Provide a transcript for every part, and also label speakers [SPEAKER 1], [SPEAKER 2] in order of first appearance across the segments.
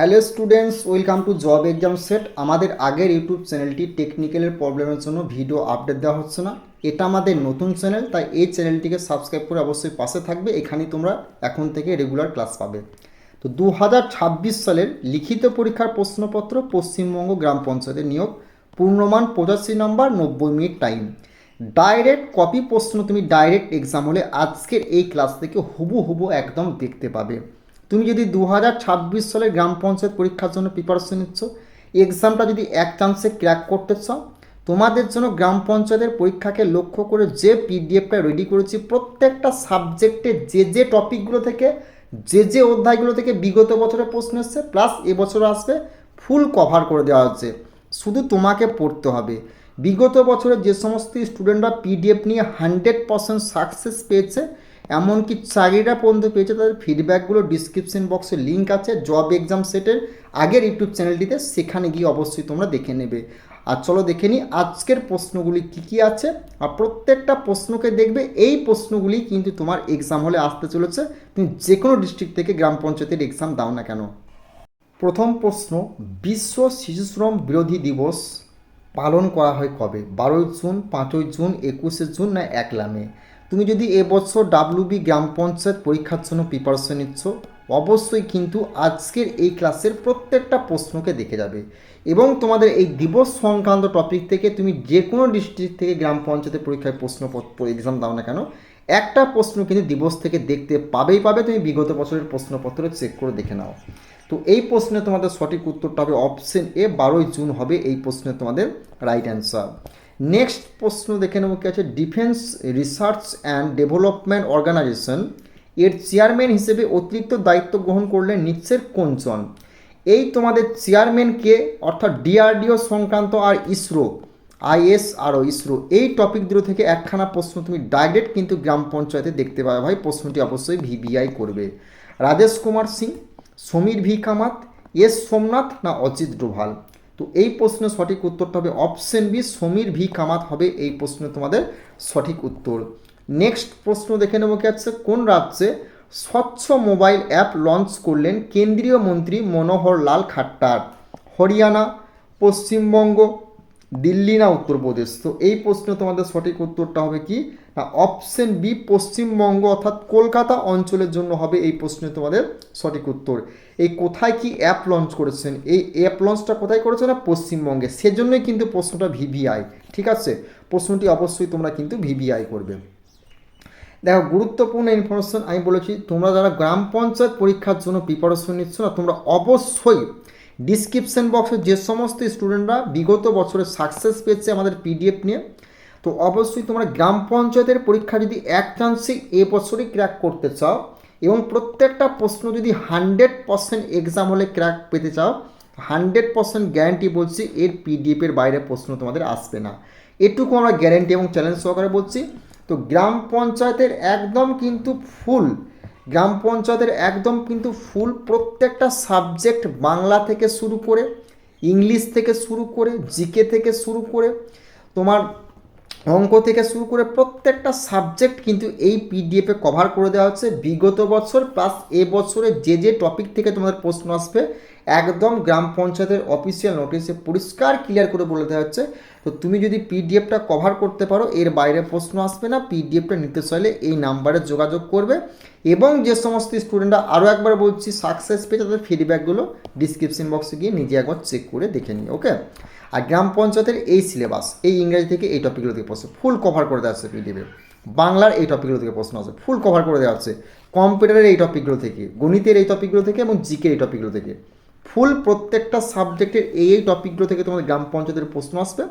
[SPEAKER 1] Hello students, welcome to job exam set. আমাদের আগের YouTube চ্যানেলটি টেকনিক্যালের প্রবলেমের জন্য ভিডিও আপডেট দেওয়া হচ্ছে না। এটা আমাদের নতুন চ্যানেল, তাই এই চ্যানেলটিকে সাবস্ক্রাইব করে অবশ্যই পাশে থাকবে। এখানেই তোমরা এখন থেকে রেগুলার ক্লাস পাবে। তো 2026 সালের লিখিত পরীক্ষার প্রশ্নপত্র, পশ্চিমবঙ্গ গ্রাম পঞ্চায়েতের নিয়োগ, পূর্ণমান 85 নম্বর, 90 মিনিট টাইম। ডাইরেক্ট কপি প্রশ্ন তুমি ডাইরেক্ট এক্সাম হলে আজকের এই ক্লাস থেকে হুবহু একদম দেখতে পাবে। তুমি যদি 2026 সালের গ্রাম পঞ্চায়েত পরীক্ষার জন্য প্রিপারেশন নিচ্ছ, এক্সামটা যদি এক চান্সে ক্র্যাক করতে চাও, তোমাদের জন্য গ্রাম পঞ্চায়েতের পরীক্ষাকে লক্ষ্য করে যে পিডিএফটা রেডি করেছি, প্রত্যেকটা সাবজেক্টে যে টপিকগুলো থেকে যে অধ্যায়গুলো থেকে বিগত বছরে প্রশ্ন এসছে প্লাস এবছর আসবে, ফুল কভার করে দেওয়া হচ্ছে। শুধু তোমাকে পড়তে হবে। বিগত বছরে যে সমস্ত স্টুডেন্টরা পিডিএফ নিয়ে 100% সাকসেস পেয়েছে, এমনকি চাকরিটা পর্যন্ত পেয়েছে, তাদের ফিডব্যাকগুলো ডিসক্রিপশন বক্সে লিঙ্ক আছে জব এক্সাম সেটের আগের ইউটিউব চ্যানেলটিতে, সেখানে গিয়ে অবশ্যই তোমরা দেখে নেবে। আর চলো দেখে নিই আজকের প্রশ্নগুলি কী আছে। আর প্রত্যেকটা প্রশ্নকে দেখবে, এই প্রশ্নগুলি কিন্তু তোমার এক্সাম হলে আসতে চলেছে, তুমি যে কোনো ডিস্ট্রিক্ট থেকে গ্রাম পঞ্চায়েতের এক্সাম দাও না কেন। প্রথম প্রশ্ন, বিশ্ব শিশুশ্রম বিরোধী দিবস পালন করা হয় কবে? 12ই জুন, 5ই জুন, 21শে জুন, না 1 মে? তুমি যদি এবছর ডাব্লিউবি গ্রাম পঞ্চায়েত পরীক্ষার জন্য প্রিপারেশন নিচ্ছ, অবশ্যই কিন্তু আজকের এই ক্লাসের প্রত্যেকটা প্রশ্নকে দেখে যাবে এবং তোমাদের এই দিবস সংক্রান্ত টপিক থেকে তুমি যে কোনো ডিস্ট্রিক্ট থেকে গ্রাম পঞ্চায়েতের পরীক্ষায় প্রশ্নপত্র এক্সাম দাও না কেন, একটা প্রশ্ন কিন্তু দিবস থেকে দেখতে পাবেই পাবে। তুমি বিগত বছরের প্রশ্নপত্র চেক করে দেখে নাও। তো এই প্রশ্নে তোমাদের সঠিক উত্তরটা হবে অপশন এ, 12ই জুন হবে এই প্রশ্নে তোমাদের রাইট অ্যান্সার। নেক্সট প্রশ্ন দেখে নেব কি আছে। Defence Research and Development Organisation এর চেয়ারম্যান হিসেবে অতিরিক্ত দায়িত্ব গ্রহণ করলেন নিচের কোনজন? এই তোমাদের চেয়ারম্যানকে, অর্থাৎ ডিআরডিও সংক্রান্ত আর ইসরো, আইএসআরও ইসরো, এই টপিক দুটো থেকে একখানা প্রশ্ন তুমি ডাইরেক্ট কিন্তু গ্রাম পঞ্চায়েতে দেখতে পাবে ভাই। প্রশ্নটি অবশ্যই ভিভিআই করবে। রাজেশ কুমার সিং, সমীর ভি কামাত, এস সোমনাথ, না অজিত ডোভাল? তো এই প্রশ্নের সঠিক উত্তরটা হবে option B, Sameer V Kamath হবে এই প্রশ্নে তোমাদের সঠিক উত্তর। নেক্সট প্রশ্ন দেখে নেব কি আছে। কোন রাজ্যে স্বচ্ছ মোবাইল অ্যাপ লঞ্চ করলেন কেন্দ্রীয় মন্ত্রী মনোহর লাল খাট্টার? হরিয়ানা, পশ্চিমবঙ্গ, দিল্লি, না উত্তরপ্রদেশ? তো এই প্রশ্নে তোমাদের সঠিক উত্তরটা হবে কি না অপশন বি, পশ্চিমবঙ্গ, অর্থাৎ কলকাতা অঞ্চলের জন্য হবে এই প্রশ্নে তোমাদের সঠিক উত্তর। এই কোথায় কি অ্যাপ লঞ্চ করেছেন, এই অ্যাপ লঞ্চটা কোথায় করেছে না পশ্চিমবঙ্গে, সেজন্যই কিন্তু প্রশ্নটা ভিভিআই। ঠিক আছে, প্রশ্নটি অবশ্যই তোমরা কিন্তু ভিভিআই করবে। দেখো, গুরুত্বপূর্ণ ইনফরমেশন আমি বলেছি, তোমরা যারা গ্রাম পঞ্চায়েত পরীক্ষার জন্য প্রিপারেশন নিচ্ছ না, তোমরা অবশ্যই ডিসক্রিপশন বক্সে যে সমস্ত স্টুডেন্টরা বিগত বছরে সাকসেস পেয়েছে আমাদের পিডিএফ নিয়ে, তো অবশ্যই তোমরা গ্রাম পঞ্চায়েতের পরীক্ষা যদি এক চান্সে এবছরই ক্র্যাক করতে চাও এবং প্রত্যেকটা প্রশ্ন যদি 100% এক্সাম হলে ক্র্যাক পেতে চাও, 100% গ্যারান্টি বলছি এর পিডিএফের বাইরে প্রশ্ন তোমাদের আসবে না। এটুকু আমরা গ্যারান্টি এবং চ্যালেঞ্জ সহকারে বলছি। তো গ্রাম পঞ্চায়েতের একদম কিন্তু ফুল, গ্রাম পঞ্চায়েতের একদম কিন্তু ফুল প্রত্যেকটা সাবজেক্ট, বাংলা থেকে শুরু করে, ইংলিশ থেকে শুরু করে, জিকে থেকে শুরু করে, তোমার অঙ্ক থেকে শুরু করে প্রত্যেকটা সাবজেক্ট কিন্তু এই পিডিএফে কভার করে দেওয়া হচ্ছে। বিগত বছর প্লাস এবছরে যে টপিক থেকে তোমাদের প্রশ্ন আসবে একদম গ্রাম পঞ্চায়েতের অফিসিয়াল নোটিশে পরিষ্কার ক্লিয়ার করে বলে দেওয়া হচ্ছে। তো তুমি যদি পিডিএফটা কভার করতে পারো, এর বাইরে প্রশ্ন আসবে না। পিডিএফটা নিতে চাইলে এই নাম্বারে যোগাযোগ করবে এবং যে সমস্ত স্টুডেন্টরা, আরও একবার বলছি, সাকসেস পেয়ে তাদের ফিডব্যাকগুলো ডিসক্রিপশন বক্সে গিয়ে নিজে একবার চেক করে দেখে নিই। ওকে, আর গ্রাম পঞ্চায়েতের এই সিলেবাস, এই ইংরেজি থেকে এই টপিকগুলো থেকে প্রশ্ন ফুল কভার করে দেওয়া হচ্ছে পিডিএফে। বাংলার এই টপিকগুলো থেকে প্রশ্ন আছে, ফুল কভার করে দেওয়া হচ্ছে। কম্পিউটারের এই টপিকগুলো থেকে, গণিতের এই টপিকগুলো থেকে এবং জিকের এই টপিকগুলো থেকে, ফুল প্রত্যেকটা সাবজেক্টের এই টপিকগুলো থেকে তোমাদের গ্রাম পঞ্চায়েতের প্রশ্ন আসবে।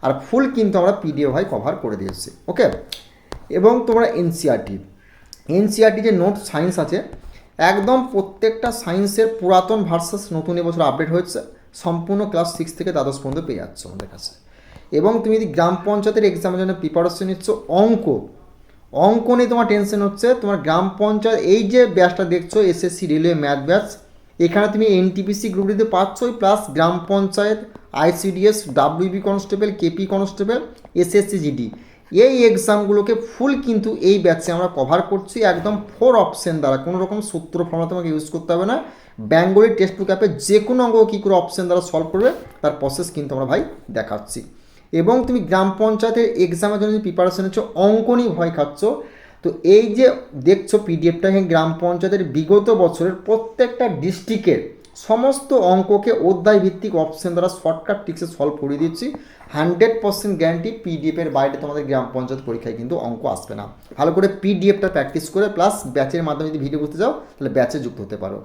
[SPEAKER 1] আর ফুল কিন্তু আমরা পিডিএফ হয় কভার করে দিয়েছি। ওকে, এবং তোমরা এনসিআরটি যে নোট সায়েন্স আছে, একদম প্রত্যেকটা সায়েন্সের পুরাতন ভার্সাস নতুন এবছর আপডেট হয়েছে, সম্পূর্ণ ক্লাস 6 থেকে দ্বাদশ পর্যন্ত পেয়ে যাচ্ছ আমাদের কাছে। এবং তুমি যদি গ্রাম পঞ্চায়েতের এক্সামের জন্য প্রিপারেশন নিচ্ছ, অঙ্ক নিয়ে তোমার টেনশন হচ্ছে, তোমার গ্রাম পঞ্চায়েত এই যে ব্যাচটা দেখছো এসএসসি রেলওয়ে ম্যাথ ব্যাচ, এখানে তুমি এনটিপিসি গ্রুপ দিতে পারছোই, প্লাস গ্রাম panchayat, ICDS, WB constable, KP constable, SSC GD, এই এক্সামগুলোকে ফুল কিন্তু এই ব্যাচে আমরা কভার করছি একদম 4 অপশন দ্বারা। কোনো রকম সূত্র ফর্মুলা তোমাকে ইউজ করতে হবে না, বেঙ্গলি টেক্সট বুক অ্যাপে যে কোনো অঙ্ক কী করে অপশন দ্বারা সলভ করবে তার প্রসেস কিন্তু আমরা ভাই দেখাচ্ছি। এবং তুমি গ্রাম পঞ্চায়েতের এক্সামের জন্য প্রিপারেশন হচ্ছে অঙ্ক নিয়ে ভয় খাচ্ছ, তো এই যে দেখছো পিডিএফটা, গ্রাম পঞ্চায়েতের বিগত বছরের প্রত্যেকটা ডিস্ট্রিক্টের সমস্ত অঙ্ককে অধ্যায় ভিত্তিক অপশন দ্বারা শর্টকাট ট্রিক্সে সলভ করে দিচ্ছি। 100% গ্যারান্টি পিডিএফের বাইরে তোমাদের গ্রাম পঞ্চায়েত পরীক্ষায় কিন্তু অঙ্ক আসবে না। ভালো করে পিডিএফটা প্র্যাকটিস করে প্লাস ব্যাচের মাধ্যমে যদি ভিডিও বুঝতে যাও তাহলে ব্যাচে যুক্ত হতে পারো।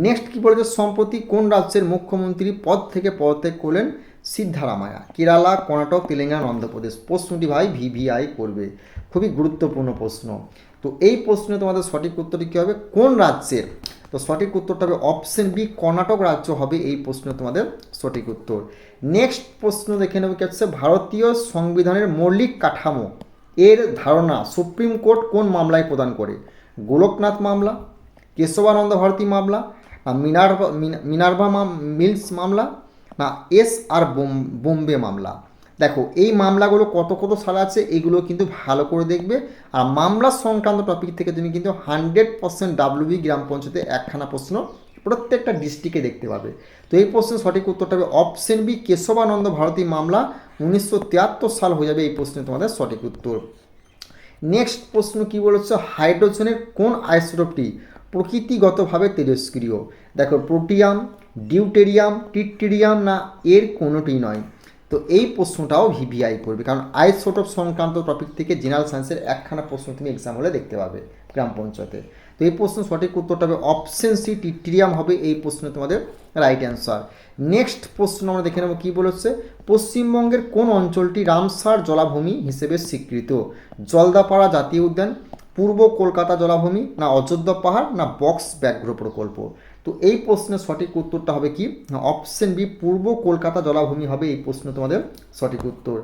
[SPEAKER 1] নেক্সট কী বলেছে, সম্প্রতি কোন রাজ্যের মুখ্যমন্ত্রী পদ থেকে পদত্যাগ করলেন? সিদ্ধারামায়া। কেরালা, কর্ণাটক, তেলেঙ্গানা, অন্ধ্রপ্রদেশ। প্রশ্নটি ভাই ভিভিআই করবে, খুবই গুরুত্বপূর্ণ প্রশ্ন। তো এই প্রশ্নে তোমাদের সঠিক উত্তরটি কী হবে, কোন রাজ্যের? তো সঠিক উত্তরটা হবে অপশন বি, কর্ণাটক রাজ্য হবে এই প্রশ্নে তোমাদের সঠিক উত্তর। নেক্সট প্রশ্ন দেখে নেব কি হচ্ছে, ভারতীয় সংবিধানের মৌলিক কাঠামো এর ধারণা সুপ্রিম কোর্ট কোন মামলায় প্রদান করে? গোলকনাথ মামলা, কেশবানন্দ ভারতী মামলা, না মিনার্ভা মিলস মামলা, না এস আর বোম্বে মামলা। দেখো এই মামলাগুলো কত কত সালে আছে এগুলো কিন্তু ভালো করে দেখবে। আর মামলা সংক্রান্ত টপিক থেকে তুমি কিন্তু 100% ডাব্লিউবি গ্রাম পঞ্চায়েতে একখানা প্রশ্ন প্রত্যেকটা ডিস্ট্রিক্টে দেখতে পাবে। তো এই প্রশ্নের সঠিক উত্তরটা হবে অপশন বি, কেশবানন্দ ভারতী মামলা 1973 সাল হয়ে যাবে এই প্রশ্নে তোমাদের সঠিক উত্তর। নেক্সট প্রশ্ন কি বলেছে, হাইড্রোজেনের কোন আইসোটোপটি প্রকৃতিগতভাবে তেজস্ক্রিয়? দেখো প্রোটিয়াম, ডিউটেরিয়াম, ট্রিটিরিয়াম, না এর কোনোটি নয়। তো এই প্রশ্নটাও ভিভিআই করবে, কারণ আইসোটোপ সংক্রান্ত টপিক থেকে জেনারেল সায়েন্সের একখানা প্রশ্ন তুমি এক্সাম হলে দেখতে পাবে গ্রাম পঞ্চায়েতে। তো এই প্রশ্ন সঠিক উত্তরটা হবে অপশন সি, ট্রিটিরিয়াম হবে এই প্রশ্নে তোমাদের রাইট অ্যান্সার। নেক্সট প্রশ্ন আমরা দেখে নেব কী বলেছে, পশ্চিমবঙ্গের কোন অঞ্চলটি রামসার জলাভূমি হিসেবে স্বীকৃত? জলদাপাড়া জাতীয় উদ্যান, পূর্ব কলকাতা জলাভূমি, না অযোধ্যা পাহাড়, না বক্স ব্যাঘ্র প্রকল্প। তো এই প্রশ্নের সঠিক উত্তরটা হবে কি, অপশন বি, পূর্ব কলকাতা জলাভূমি হবে এই প্রশ্ন তোমাদের সঠিক উত্তর।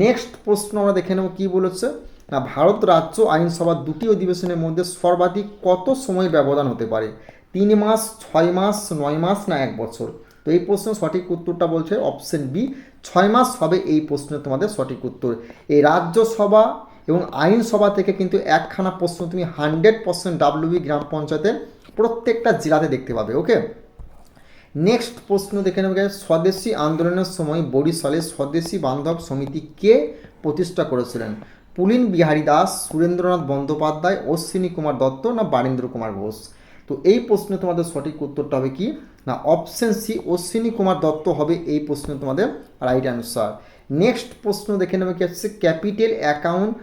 [SPEAKER 1] নেক্সট প্রশ্ন আমরা দেখে নেব কী বলেছে, না ভারত রাজ্য আইনসভার দুটি অধিবেশনের মধ্যে সর্বাধিক কত সময় ব্যবধান হতে পারে? 3 মাস, 6 মাস, 9 মাস, না 1 বছর। তো এই প্রশ্নের সঠিক উত্তরটা বলছে অপশন বি, 6 মাস হবে এই প্রশ্নের তোমাদের সঠিক উত্তর। এই রাজ্যসভা এবং আইনসভা থেকে কিন্তু একখানা প্রশ্ন তুমি 100% ডাব্লিউবি গ্রাম পঞ্চায়েতের প্রত্যেকটা জেলাতে দেখতে পাবে। ওকে, নেক্সট প্রশ্ন দেখে নেব, স্বদেশী আন্দোলনের সময় বরিশালে স্বদেশী বান্ধব সমিতি কে প্রতিষ্ঠা করেছিলেন? পুলিন বিহারী দাস, সুরেন্দ্রনাথ বন্দ্যোপাধ্যায়, অশ্বিনী কুমার দত্ত, না বারীন্দ্র কুমার ঘোষ। তো এই প্রশ্নে তোমাদের সঠিক উত্তরটা হবে কি, না অপশন সি, অশ্বিনী কুমার দত্ত হবে এই প্রশ্নে তোমাদের রাইট অ্যান্সার। নেক্সট প্রশ্ন দেখে নেবে কি হচ্ছে, ক্যাপিটাল অ্যাকাউন্ট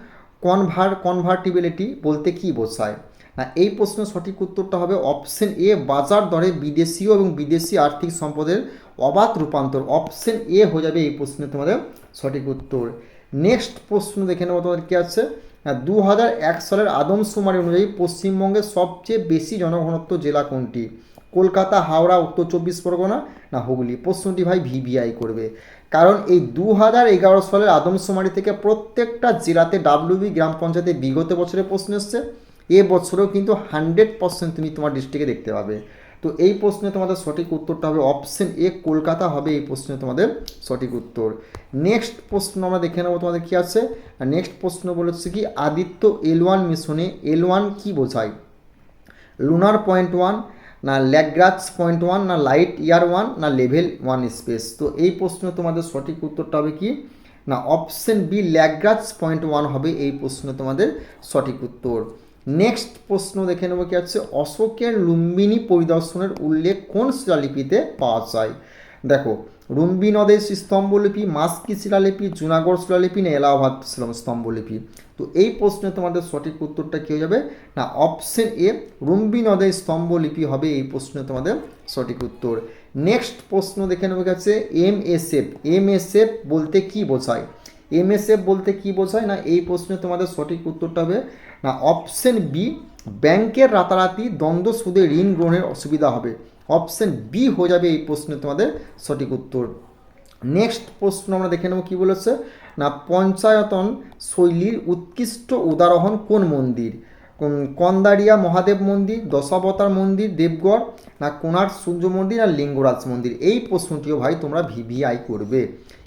[SPEAKER 1] কনভার্টিবিলিটি বলতে কি বোঝায়? না এই প্রশ্নের সঠিক উত্তরটা হবে অপশন এ, বাজার দরে বিদেশীয় এবং বিদেশি আর্থিক সম্পদের অবাধ রূপান্তর। অপশন এ হয়ে যাবে এই প্রশ্নে তোমাদের সঠিক উত্তর। নেক্সট প্রশ্ন দেখে নেবো তোমাদের কী আছে, 2001 সালের আদমশুমারি অনুযায়ী পশ্চিমবঙ্গের সবচেয়ে বেশি জনঘনত্ব জেলা কোনটি? কলকাতা, হাওড়া, উত্তর 24 পরগনা, না হুগলি। প্রশ্নটি ভাই ভিভিআই করবে, কারণ এই 2011 সালের আদমশুমারি থেকে প্রত্যেকটা জেলাতে ডাব্লিউবি গ্রাম পঞ্চায়েতে বিগত বছরে প্রশ্ন এসছে, এ বছরেও কিন্তু 100% তুমি তোমার ডিস্ট্রিক্টে দেখতে পাবে। তো এই প্রশ্নে তোমাদের সঠিক উত্তরটা হবে অপশন এ, কলকাতা হবে এই প্রশ্নে তোমাদের সঠিক উত্তর। নেক্সট প্রশ্ন আমরা দেখে নেবো তোমাদের কী আছে। নেক্সট প্রশ্ন বলেছে কি, আদিত্য L1 মিশনে L1 কি বোঝায়? লুনার পয়েন্ট 1, না ল্যাগ্রাঞ্জ পয়েন্ট 1, না লাইট ইয়ার 1, না লেভেল 1 স্পেস। তো এই প্রশ্ন তোমাদের সঠিক উত্তরটা হবে কি, না অপশন বি, ল্যাগ্রাঞ্জ পয়েন্ট 1 হবে এই প্রশ্ন তোমাদের সঠিক উত্তর। নেক্সট প্রশ্ন দেখে নেব কি আছে, অশোকের লুম্বিনী পরিদর্শনের উল্লেখ কোন শিলালিপিতে পাওয়া যায়? দেখো রুম্বি নদের স্তম্ভলিপি, মাস্কি শিলালিপি, জুনাগড় শিলালিপি, না এলাহাবাদ স্তম্ভলিপি। তো এই প্রশ্নে তোমাদের সঠিক উত্তরটা কী হয়ে যাবে, না অপশন এ, রুম্বি নদের স্তম্ভলিপি হবে এই প্রশ্নে তোমাদের সঠিক উত্তর। নেক্সট প্রশ্ন দেখে নেব কাছে, এমএসএফ বলতে কি বোঝায়? এমএসএফ বলতে কি বোঝায়, না এই প্রশ্নে তোমাদের সঠিক উত্তরটা হবে, না অপশন বি, ব্যাংকের রাতারাতি দ্বন্দ্ব সুদে ঋণ গ্রহণের অসুবিধা হবে। অপশন বি হয়ে যাবে এই প্রশ্নে তোমাদের সঠিক উত্তর। নেক্সট প্রশ্ন আমরা দেখে নেব কী বলেছে, না পঞ্চায়তন শৈলীর উৎকৃষ্ট উদাহরণ কোন মন্দির? কন্দারিয়া মহাদেব মন্দির, দশাবতার মন্দির, দেবগড়, না কোণার্ক সূর্য মন্দির, আর লিঙ্গরাজ মন্দির। এই প্রশ্নটিও ভাই তোমরা ভিভিআই করবে।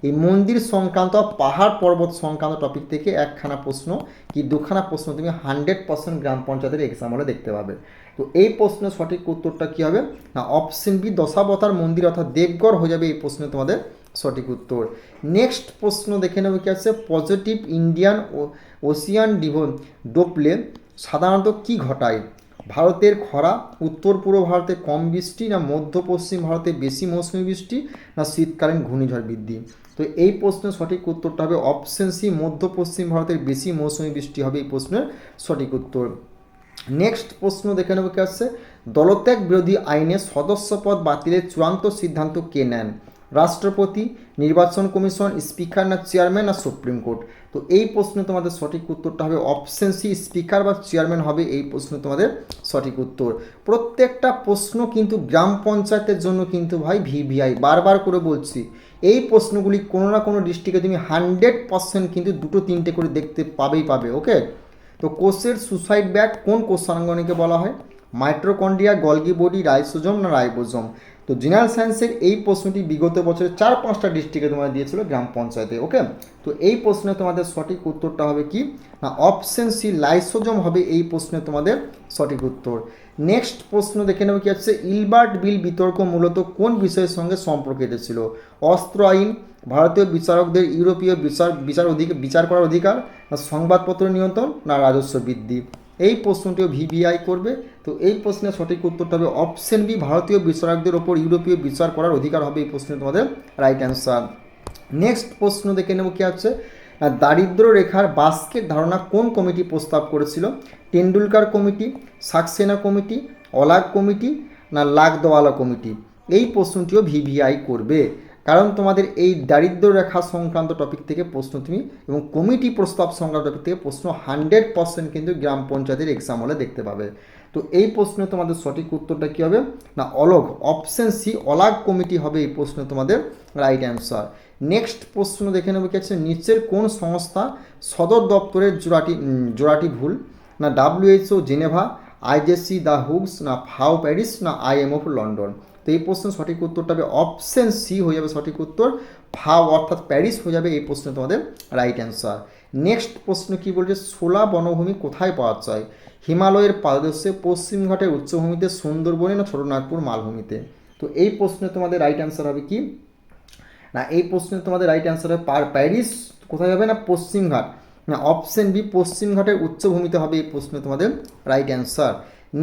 [SPEAKER 1] এই মন্দির সংক্রান্ত, পাহাড় পর্বত সংক্রান্ত টপিক থেকে একখানা প্রশ্ন কি দুখানা প্রশ্ন তুমি 100% গ্রাম পঞ্চায়েতের এক্সাম হলে দেখতে পাবে। তো তো এই প্রশ্নের সঠিক উত্তরটা কী হবে না অপশন বি দশাবতার মন্দির অর্থাৎ দেবগড় হয়ে যাবে এই প্রশ্নে তোমাদের সঠিক উত্তর। নেক্সট প্রশ্ন দেখে নেব কি আছে, পজিটিভ ইন্ডিয়ান ওশিয়ান ডোপলে সাধারণত কি ঘটায়? ভারতের খরা, উত্তর পূর্ব ভারতে কম বৃষ্টি, না মধ্য পশ্চিম ভারতে বেশি মৌসুমি বৃষ্টি, না শীতকালীন ঘূর্ণিঝড় বৃদ্ধি? তো এই প্রশ্নের সঠিক উত্তরটা হবে অপশন সি, মধ্য পশ্চিম ভারতের বেশি মৌসুমি বৃষ্টি হবে এই প্রশ্নের সঠিক উত্তর। নেক্সট প্রশ্ন দেখে নেব কি আসছে, দলত্যাগ বিরোধী আইনে সদস্যপদ বাতিলের চূড়ান্ত সিদ্ধান্ত কে নেন? রাষ্ট্রপতি, নির্বাচন কমিশন, স্পিকার, না চেয়ারম্যান, না সুপ্রিম কোর্ট? তো এই প্রশ্নে তোমাদের সঠিক উত্তরটা হবে অপশন সি, স্পিকার বা চেয়ারম্যান হবে এই প্রশ্নে তোমাদের সঠিক উত্তর। প্রত্যেকটা প্রশ্ন কিন্তু গ্রাম পঞ্চায়েতের জন্য কিন্তু ভাই ভিভিআই, বারবার করে বলছি এই প্রশ্নগুলি কোনো না কোনো ডিস্ট্রিক্টে তুমি 100% কিন্তু 2-3টে করে দেখতে পাবে। ওকে, তো কোষের সুসাইড ব্যাগ কোন কোষাঙ্গনীকে বলা হয়? মাইটোকন্ড্রিয়া, গলগি বডি, রাইসোজোম, না রাইবোজোম? তো জেনারেল সায়েন্সের এই প্রশ্নটি বিগত বছরে 4-5টা ডিস্ট্রিক্টে তোমাদের দিয়েছিল গ্রাম পঞ্চায়েতে। ওকে, তো এই প্রশ্নে তোমাদের সঠিক উত্তরটা হবে কি না অপশন সি, লাইসোজোম হবে এই প্রশ্নে তোমাদের সঠিক উত্তর। নেক্সট প্রশ্ন দেখে নেব কি আছে, ইলবার্ট বিল বিতর্ক মূলত কোন বিষয়ের সঙ্গে সম্পর্কিত ছিল? অস্ত্র আইন, ভারতীয় বিচারকদের ইউরোপীয় বিচার করার অধিকার, না সংবাদপত্র নিয়ন্ত্রণ, না রাজস্ব বৃদ্ধি? এই প্রশ্নটিও ভিভিআই করবে। তো এই প্রশ্নের সঠিক উত্তরটা হবে অপশন বি, ভারতীয় বিচারকদের ওপর ইউরোপীয় বিচার করার অধিকার হবে এই প্রশ্নে তোমাদের রাইট অ্যান্সার। নেক্সট প্রশ্ন দেখে নেব কি আছে, দারিদ্র রেখার বাস্কের ধারণা কোন কমিটি প্রস্তাব করেছিল? Tendulkar committee, Saxena committee, Alagh committee, না লাগদওয়ালা কমিটি? এই প্রশ্নটিও ভিভিআই করবে, কারণ তোমাদের এই দারিদ্র রেখা সংক্রান্ত টপিক থেকে প্রশ্ন তুমি এবং কমিটি প্রস্তাব সংক্রান্ত টপিক থেকে প্রশ্ন 100% কিন্তু গ্রাম পঞ্চায়েতের এক্সাম হলে দেখতে পাবে। তো এই প্রশ্নে তোমাদের সঠিক উত্তরটা কী হবে না অলগ, অপশন সি, অলাগ কমিটি হবে এই প্রশ্নে তোমাদের রাইট অ্যান্সার। নেক্সট প্রশ্ন দেখে নেব কি আছে, নিচের কোন সংস্থা সদর দপ্তরের জোড়াটি ভুল? না WHO জেনেভা, IJC দ্য হুগস, না ফাও প্যারিস, না IMF লন্ডন? তো এই প্রশ্নের সঠিক উত্তরটা হবে অপশন সি হয়ে যাবে সঠিক উত্তর, ফাও অর্থাৎ প্যারিস হয়ে যাবে এই প্রশ্নে তোমাদের রাইট অ্যান্সার। নেক্সট প্রশ্ন কি বলছে, শোলা বনভূমি কোথায় পাওয়া যায়? হিমালয়ের পাদদেশে, পশ্চিমঘাটের উচ্চভূমিতে, সুন্দরবনে, না ছোটনাগপুর মালভূমিতে? তো এই প্রশ্নে তোমাদের রাইট অ্যান্সার হবে কি না এই প্রশ্নে তোমাদের রাইট অ্যান্সার হবে প্যারিস কোথায় হবে না পশ্চিমঘাট, না অপশন বি, পশ্চিমঘাটের উচ্চভূমিতে হবে এই প্রশ্নে তোমাদের রাইট অ্যান্সার।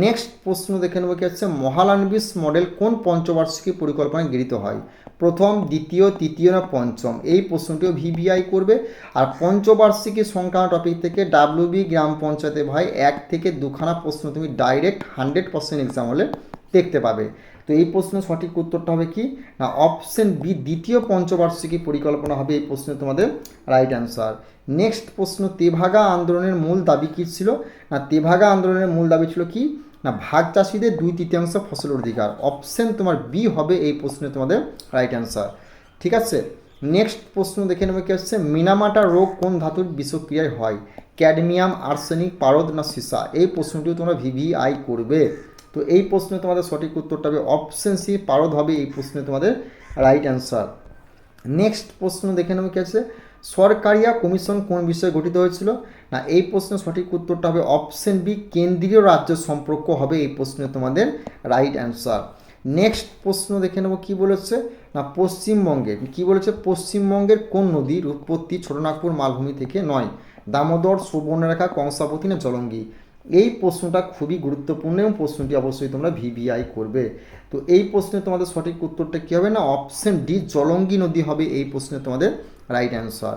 [SPEAKER 1] নেক্সট প্রশ্ন দেখে নেব কি হচ্ছে, মহালানবিস মডেল কোন পঞ্চবার্ষিকী পরিকল্পনায় গৃহীত হয়? প্রথম, দ্বিতীয়, তৃতীয়, না পঞ্চম? এই প্রশ্নটিও ভিভিআই করবে। আর পঞ্চবার্ষিকী সংক্রান্ত টপিক থেকে ডাব্লিউবি গ্রাম পঞ্চায়েতে ভাই 1 থেকে 2খানা প্রশ্ন তুমি ডাইরেক্ট 100% এক্সাম হলে দেখতে পাবে। তো এই প্রশ্নের সঠিক উত্তরটা হবে কি না অপশন বি, দ্বিতীয় পঞ্চবার্ষিকী পরিকল্পনা হবে এই প্রশ্নে তোমাদের রাইট অ্যান্সার। নেক্সট প্রশ্ন, তেভাগা আন্দোলনের মূল দাবি কী ছিল? না তেভাগা আন্দোলনের মূল দাবি ছিল কি না ভাগ চাষিদের 2/3 ফসলের অধিকার। অপশন তোমার বি হবে এই প্রশ্নে তোমাদের রাইট অ্যান্সার। ঠিক আছে, নেক্সট প্রশ্ন দেখে নেবে কি হচ্ছে, মিনামাটা রোগ কোন ধাতুর বিষক্রিয়ায় হয়? ক্যাডমিয়াম, আর্সেনিক, পারদ, না সীসা? এই প্রশ্নটিও তোমরা ভিভিআই করবে। তো এই প্রশ্নে তোমাদের সঠিক উত্তরটা হবে অপশন সি, পারদ হবে এই প্রশ্নে তোমাদের রাইট অ্যান্সার। নেক্সট প্রশ্ন দেখে নেব কি আছে, সরকারিয়া কমিশন কোন বিষয়ে গঠিত হয়েছিল? না এই প্রশ্নের সঠিক উত্তরটা হবে অপশন বি, কেন্দ্রীয় রাজ্য সম্পর্ক হবে এই প্রশ্নে তোমাদের রাইট অ্যান্সার। নেক্সট প্রশ্ন দেখে নেব কি বলেছে না পশ্চিমবঙ্গের কি বলেছে, পশ্চিমবঙ্গের কোন নদীর উৎপত্তি ছোটনাগপুর মালভূমি থেকে নয়? দামোদর, সুবর্ণরেখা, কংসাবতী, না জলঙ্গি? এই প্রশ্নটা খুবই গুরুত্বপূর্ণ এবং প্রশ্নটি অবশ্যই তোমরা ভিভিআই করবে। তো এই প্রশ্নে তোমাদের সঠিক উত্তরটা কী হবে না অপশন ডি, জলঙ্গি নদী হবে এই প্রশ্নে তোমাদের রাইট অ্যান্সার।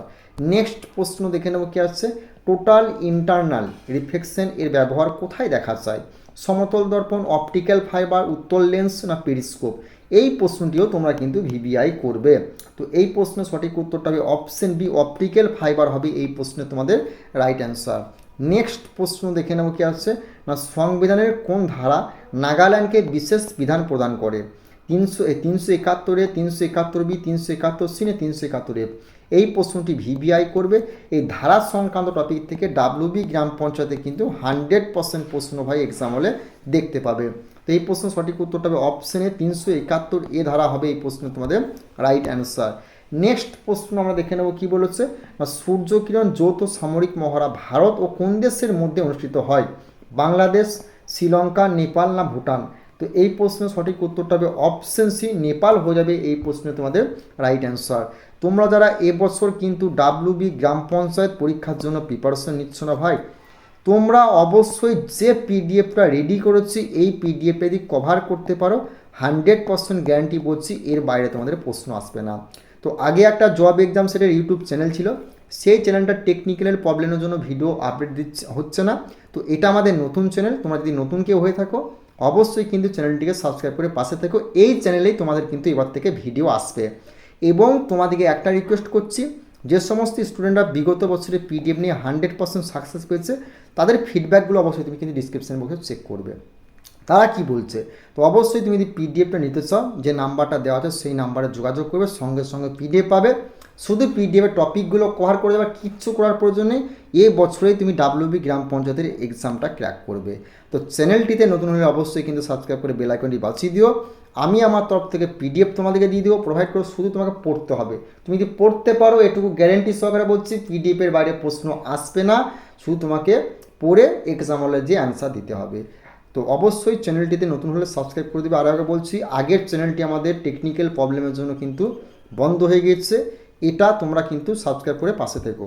[SPEAKER 1] নেক্সট প্রশ্ন দেখে নেব কি আছে, টোটাল ইন্টারনাল রিফ্লেকশন এর ব্যবহার কোথায় দেখা যায়? সমতল দর্পণ, অপটিক্যাল ফাইবার, উত্তল লেন্স, না পেরিস্কোপ? এই প্রশ্নটিও তোমরা কিন্তু ভিভিআই করবে। তো এই প্রশ্নের সঠিক উত্তরটা হবে অপশন বি, অপটিক্যাল ফাইবার হবে এই প্রশ্নে তোমাদের রাইট অ্যান্সার। নেক্সট প্রশ্ন দেখে নেব কি আছে না সংবিধানের কোন ধারা নাগাল্যান্ডকে বিশেষ বিধান প্রদান করে? 371, 371 বি, 371 সি, 371 এফ? এই প্রশ্নটি ভিভিআই করবে। এই ধারা সংক্রান্ত টপিক থেকে ডাব্লিউবি গ্রাম পঞ্চায়েতে কিন্তু 100% প্রশ্ন ভাই এক্সাম হলে দেখতে পাবে। তো এই প্রশ্ন সঠিক উত্তরটা হবে অপশনে 371 এ ধারা হবে এই প্রশ্ন তোমাদের রাইট অ্যান্সার। নেক্সট প্রশ্ন আমরা দেখে নেব কি বলেছে না সূর্যকিরণ যৌথ সামরিক মহড়া ভারত ও কোন দেশের মধ্যে অনুষ্ঠিত হয়? বাংলাদেশ, শ্রীলঙ্কা, নেপাল না ভুটান? তো এই প্রশ্নের সঠিক উত্তরটা হবে অপশন সি, নেপাল হয়ে যাবে এই প্রশ্নে তোমাদের রাইট অ্যান্সার। তোমরা যারা এবছর কিন্তু ডাব্লিউবি গ্রাম পঞ্চায়েত পরীক্ষার জন্য প্রিপারেশন নিচ্ছ না ভাই, তোমরা অবশ্যই যে পিডিএফটা রেডি করেছি এই পিডিএফটা যদি কভার করতে পারো 100% গ্যারান্টি বলছি এর বাইরে তোমাদের প্রশ্ন আসবে না। তো আগে একটা জব এক্সাম সেটের ইউটিউব চ্যানেল ছিল, সেই চ্যানেলটা টেকনিক্যাল প্রবলেমের জন্য ভিডিও আপডেট হচ্ছে না। তো এটা আমাদের নতুন চ্যানেল, তোমরা যদি নতুন কেউ হয়ে থাকো অবশ্যই কিন্তু চ্যানেলটিকে সাবস্ক্রাইব করে পাশে থেকো। এই চ্যানেলেই তোমাদের কিন্তু এবার থেকে ভিডিও আসবে। এবং তোমাদেরকে একটা রিকোয়েস্ট করছি, যে সমস্ত স্টুডেন্টরা বিগত বছরে পিডিএফ নিয়ে 100% সাকসেস পেয়েছে তাদের ফিডব্যাকগুলো অবশ্যই তুমি কিন্তু ডিসক্রিপশন বক্সে চেক করবে তারা কি বলছে। তো অবশ্যই তুমি যদি পিডিএফটা নিতে চাও যে নাম্বারটা দেওয়া আছে সেই নাম্বারে যোগাযোগ করবে, সঙ্গে সঙ্গে পিডিএফ পাবে। শুধু পিডিএফের টপিকগুলো কভার করে দেওয়ার কিচ্ছু করার প্রয়োজন নেই, এই বছরেই তুমি ডাব্লিউবি গ্রাম পঞ্চায়েতের এক্সামটা ক্র্যাক করবে। তো চ্যানেলটিতে নতুন হলে অবশ্যই কিন্তু সাবস্ক্রাইব করে বেল আইকনটি বাঁচিয়ে দিও। আমি আমার তরফ থেকে পিডিএফ তোমাদেরকে দিয়ে দেবো, প্রোভাইড করে, শুধু তোমাকে পড়তে হবে। তুমি যদি পড়তে পারো এটুকু গ্যারেন্টি সহকারে বলছি পিডিএফের বাইরে প্রশ্ন আসবে না, শুধু তোমাকে পড়ে এক্সাম হলে যে অ্যান্সার দিতে হবে। তো অবশ্যই চ্যানেলটিতে নতুন হলে সাবস্ক্রাইব করে দেবে। আর আগে বলছি আগের চ্যানেলটি আমাদের টেকনিক্যাল প্রবলেমের জন্য কিন্তু বন্ধ হয়ে গিয়েছে, এটা তোমরা কিন্তু সাবস্ক্রাইব করে পাশে থেকো।